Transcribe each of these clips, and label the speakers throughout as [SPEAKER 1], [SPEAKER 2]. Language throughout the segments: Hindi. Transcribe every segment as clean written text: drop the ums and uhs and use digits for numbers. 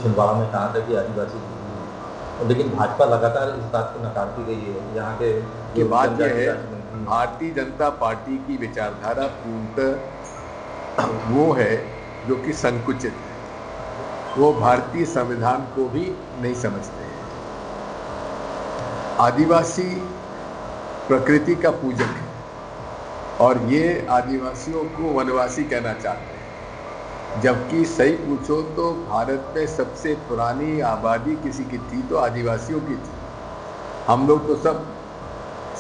[SPEAKER 1] छिंदवाड़ा में कहा था कि आदिवासी नहीं है, लेकिन भाजपा लगातार इस बात को नकारती रही है। यहाँ के
[SPEAKER 2] कि
[SPEAKER 1] जो
[SPEAKER 2] बात यह
[SPEAKER 1] जनजाति
[SPEAKER 2] है,
[SPEAKER 1] राज्य मंत्री हैं,
[SPEAKER 2] भारतीय जनता पार्टी की विचारधारा पूर्णतः वो है जो कि संकुचित है। वो भारतीय संविधान को भी नहीं समझते हैं। आदिवासी प्रकृति का पूजक है और ये आदिवासियों को वनवासी कहना चाहते हैं, जबकि सही पूछो तो भारत में सबसे पुरानी आबादी किसी की थी तो आदिवासियों की थी। हम लोग तो सब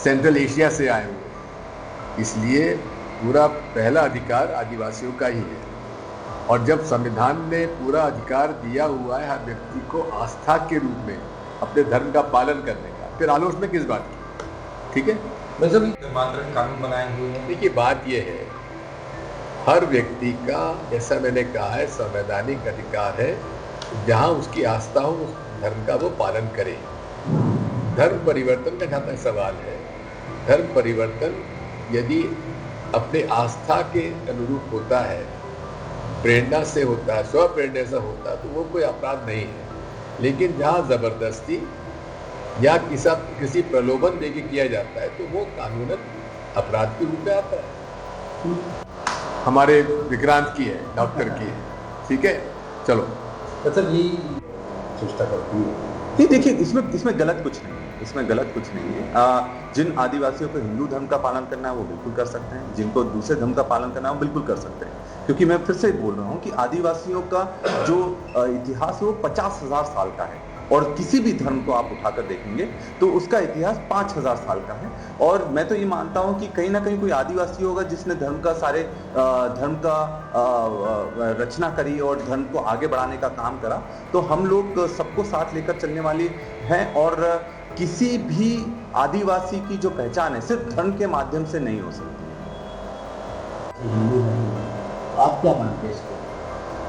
[SPEAKER 2] सेंट्रल एशिया से आए हुए हैं, इसलिए पूरा पहला अधिकार आदिवासियों का ही है। और जब संविधान ने पूरा अधिकार दिया हुआ है हर व्यक्ति को आस्था के रूप में अपने धर्म का पालन करने का, फिर आलोचना किस बात की? ठीक है,
[SPEAKER 1] वैसे भी धर्मांतरण कानून बनाए हुए हैं।
[SPEAKER 2] देखिए बात यह है, हर व्यक्ति का, जैसा मैंने कहा है, संवैधानिक अधिकार है जहां उसकी आस्था हो उस धर्म का वो पालन करे। धर्म परिवर्तन का जहाँ तक सवाल है, धर्म परिवर्तन यदि अपने आस्था के अनुरूप होता है, प्रेरणा से होता है, स्व प्रेरणा से होता है, तो वो कोई अपराध नहीं है। लेकिन जहाँ जबरदस्ती या किसी प्रलोभन देके किया जाता है तो वो कानूनन अपराध के रूप में आता है। हमारे विक्रांत की है, डॉक्टर की है, ठीक है, चलो।
[SPEAKER 1] अच्छा, यही चेष्टा करती है।
[SPEAKER 3] नहीं, देखिए इसमें गलत कुछ नहीं है, इसमें गलत कुछ नहीं है। जिन आदिवासियों को हिंदू धर्म का पालन करना है वो बिल्कुल कर सकते हैं, जिनको दूसरे धर्म का पालन करना है वो बिल्कुल कर सकते हैं। क्योंकि मैं फिर से बोल रहा हूँ कि आदिवासियों का जो इतिहास है वो 50,000 साल का है, और किसी भी धर्म को आप उठाकर देखेंगे तो उसका इतिहास 5,000 साल का है। और मैं तो ये मानता हूँ कि कहीं ना कहीं कोई आदिवासी होगा जिसने धर्म का रचना करी और धर्म को आगे बढ़ाने का काम करा। तो हम लोग सबको साथ लेकर चलने वाले हैं, और किसी भी आदिवासी की जो पहचान है सिर्फ धर्म के माध्यम से नहीं हो सकती।
[SPEAKER 4] आप क्या मानते हैं इसको?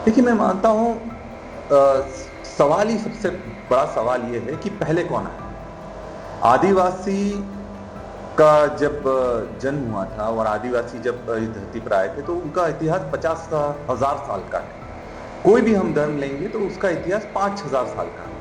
[SPEAKER 3] देखिए, मैं मानता हूँ सवाल ही सबसे बड़ा सवाल ये है कि पहले कौन आया। आदिवासी का जब जन्म हुआ था और आदिवासी जब इस धरती पर आए थे तो उनका इतिहास 50,000 साल का है। कोई भी हम धर्म लेंगे तो उसका इतिहास 5,000 साल का है।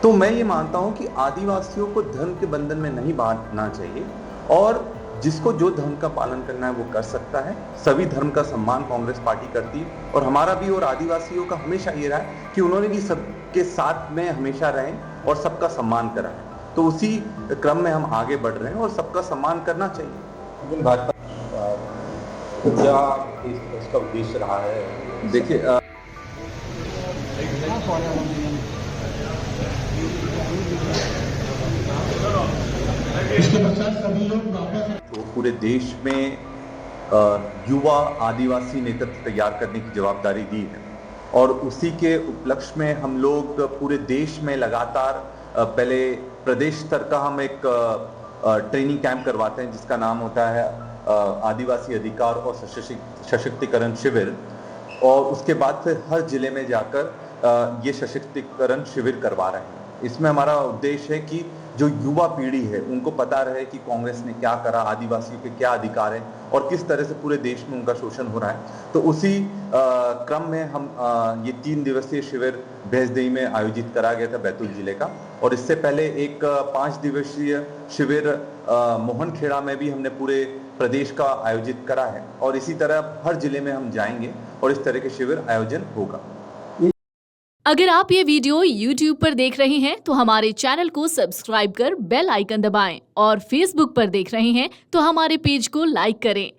[SPEAKER 3] तो मैं ये मानता हूँ कि आदिवासियों को धर्म के बंधन में नहीं बांधना चाहिए, और जिसको जो धर्म का पालन करना है वो कर सकता है। सभी धर्म का सम्मान कांग्रेस पार्टी करती है, और हमारा भी और आदिवासियों का हमेशा ये रहा है कि उन्होंने भी सबके साथ में हमेशा रहे और सबका सम्मान करा है। तो उसी क्रम में हम आगे बढ़ रहे हैं और सबका सम्मान करना चाहिए।
[SPEAKER 1] लेकिन भाजपा क्या इसका उद्देश्य रहा है?
[SPEAKER 3] देखिए,
[SPEAKER 4] इसके पश्चात सभी लोग वापस
[SPEAKER 3] तो पूरे देश में युवा आदिवासी नेतृत्व तैयार करने की जवाबदारी दी है, और उसी के उपलक्ष्य में हम लोग पूरे देश में लगातार पहले प्रदेश स्तर का हम एक ट्रेनिंग कैंप करवाते हैं जिसका नाम होता है आदिवासी अधिकार और सशक्तिकरण शिविर, और उसके बाद फिर हर जिले में जाकर ये सशक्तिकरण शिविर करवा रहे हैं। इसमें हमारा उद्देश्य है कि जो युवा पीढ़ी है उनको पता रहे कि कांग्रेस ने क्या करा, आदिवासियों के क्या अधिकार हैं और किस तरह से पूरे देश में उनका शोषण हो रहा है। तो उसी क्रम में हम ये 3 दिवसीय शिविर भैंसदेही में आयोजित करा गया था, बैतूल जिले का, और इससे पहले एक 5 दिवसीय शिविर मोहनखेड़ा में भी हमने पूरे प्रदेश का आयोजित करा है, और इसी तरह हर जिले में हम जाएंगे और इस तरह के शिविर आयोजन होगा।
[SPEAKER 5] अगर आप ये वीडियो YouTube पर देख रहे हैं तो हमारे चैनल को सब्सक्राइब कर बेल आइकन दबाएं, और Facebook पर देख रहे हैं तो हमारे पेज को लाइक करें।